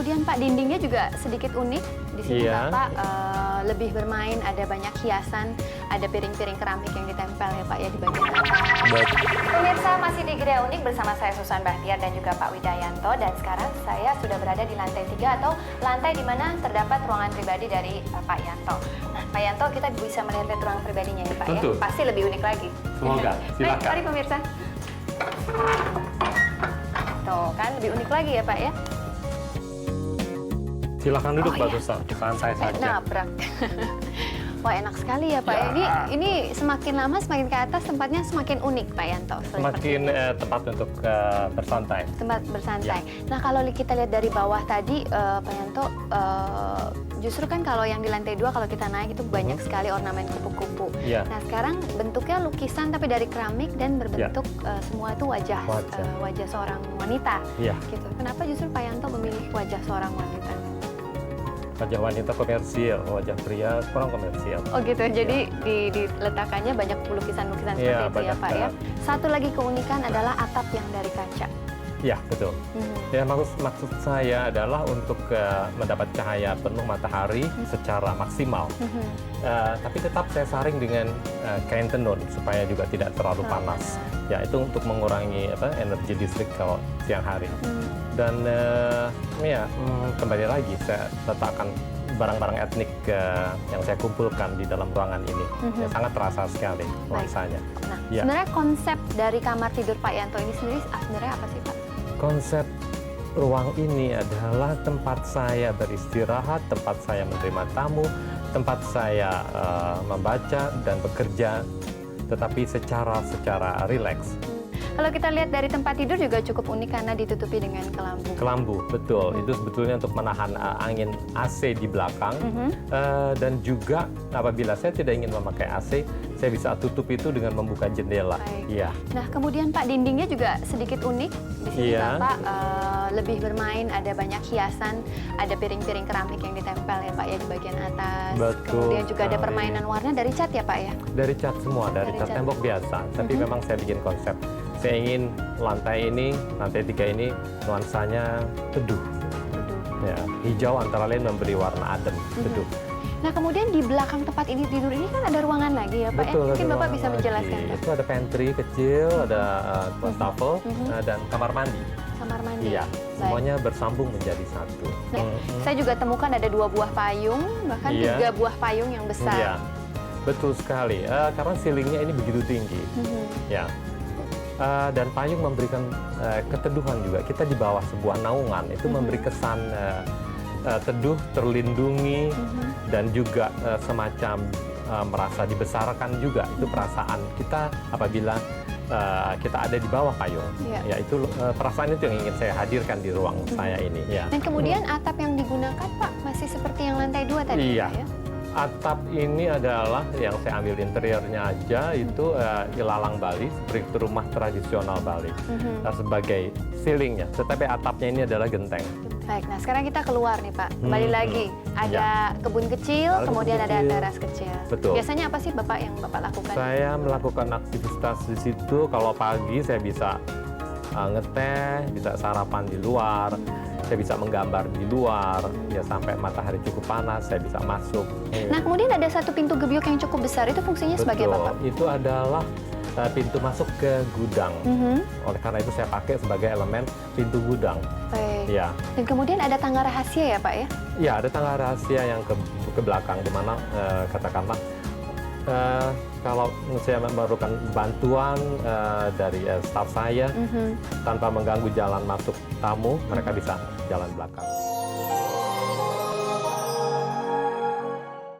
kemudian Pak, dindingnya juga sedikit unik. Di sini Iya. Bapak lebih bermain, ada banyak hiasan, ada piring-piring keramik yang ditempel ya Pak ya di bagian atas. Pemirsa, masih di Gria Unik bersama saya Susan Bahtiar dan juga Pak Widayanto. Dan sekarang saya sudah berada di lantai 3 atau lantai di mana terdapat ruangan pribadi dari Pak Yanto. Nah, Pak Yanto, kita bisa melihat ruangan pribadinya ya Pak Tentu. ya? Pasti lebih unik lagi. Semoga, Baik, silakan. mari pemirsa. Tuh kan, lebih unik lagi ya Pak ya? Silakan duduk, Mbak iya. Susan. Santai saja. Nabrak. Wah, enak sekali ya Pak. Ya. Ini semakin lama semakin ke atas tempatnya semakin unik Pak Yanto. Semakin tempat untuk bersantai. Tempat bersantai. Nah, kalau kita lihat dari bawah tadi Pak Yanto, justru kan kalau yang di lantai 2 kalau kita naik itu banyak sekali ornamen kupu-kupu. Iya. Nah, sekarang bentuknya lukisan tapi dari keramik dan berbentuk semua itu wajah seorang wanita. Iya. Gitu. Kenapa justru Pak Yanto memilih wajah seorang wanita? Wajah wanita komersial, wajah pria kurang komersial. Oh gitu, jadi diletakkannya banyak lukisan-lukisan seperti Iya, itu ya banyak Pak ya. Satu lagi keunikan adalah atap yang dari kaca. Ya, betul. Ya, maksud saya adalah untuk mendapat cahaya penuh matahari secara maksimal. Tapi tetap saya saring dengan kain tenun supaya juga tidak terlalu panas. Ya, itu untuk mengurangi energi listrik kalau siang hari. Dan kembali lagi saya letakkan barang-barang etnik yang saya kumpulkan di dalam ruangan ini. Ya, sangat terasa sekali nuansanya. Nah, Ya. sebenarnya konsep dari kamar tidur Pak Yanto ini sendiri sebenarnya apa sih Pak? Konsep ruang ini adalah tempat saya beristirahat, tempat saya menerima tamu, tempat saya membaca dan bekerja, tetapi secara rileks. Kalau kita lihat dari tempat tidur juga cukup unik karena ditutupi dengan kelambu. Kelambu, betul. Itu sebetulnya untuk menahan angin AC di belakang. Dan juga apabila saya tidak ingin memakai AC, saya bisa tutup itu dengan membuka jendela. Iya. Nah, kemudian Pak, dindingnya juga sedikit unik. Di sini Bapak lebih bermain, ada banyak hiasan, ada piring-piring keramik yang ditempel ya Pak ya di bagian atas. Betul. Kemudian juga ada permainan warna dari cat ya Pak ya? Dari cat semua, dari cat tembok biasa. Tapi memang saya bikin konsep. Saya ingin lantai 3 ini nuansanya teduh. Ya, hijau antara lain memberi warna adem, teduh. Nah, kemudian di belakang tempat ini tidur ini kan ada ruangan lagi ya Pak Betul, ya? Mungkin ada Bapak ruangan bisa menjelaskan lagi. Pak. Itu ada pantry kecil, ada wastafel, dan kamar mandi. Kamar mandi. Iya, semuanya bersambung menjadi satu. Nah, saya juga temukan ada 2 buah payung, bahkan 3 buah payung yang besar. Iya, betul sekali. Karena ceilingnya ini begitu tinggi. Ya. Dan payung memberikan keteduhan juga. Kita di bawah sebuah naungan itu memberi kesan teduh, terlindungi, dan juga semacam merasa dibesarkan juga. Itu perasaan kita apabila kita ada di bawah payung. Ya, itu perasaan itu yang ingin saya hadirkan di ruang saya ini. Ya. Dan kemudian atap yang digunakan Pak masih seperti yang lantai 2 tadi Iya. Pak ya? Atap ini adalah yang saya ambil interiornya aja itu ilalang Bali, seperti rumah tradisional Bali sebagai ceilingnya. Tetapi atapnya ini adalah genteng. Baik, nah sekarang kita keluar nih Pak. Kembali lagi, ada kebun kecil, kemudian ada teras kecil. Betul. Biasanya apa sih Bapak yang Bapak lakukan? Saya melakukan aktivitas di situ. Kalau pagi saya bisa ngeteh, bisa sarapan di luar. Saya bisa menggambar di luar, ya sampai matahari cukup panas, saya bisa masuk. Nah, kemudian ada satu pintu gebyok yang cukup besar, itu fungsinya sebagai apa, Pak? Itu adalah pintu masuk ke gudang. Oleh karena itu saya pakai sebagai elemen pintu gudang. Baik. Ya. Dan kemudian ada tangga rahasia ya, Pak ya? Ya, ada tangga rahasia yang ke belakang, di mana katakanlah kalau saya memerlukan bantuan dari staf saya tanpa mengganggu jalan masuk tamu, mereka bisa jalan belakang.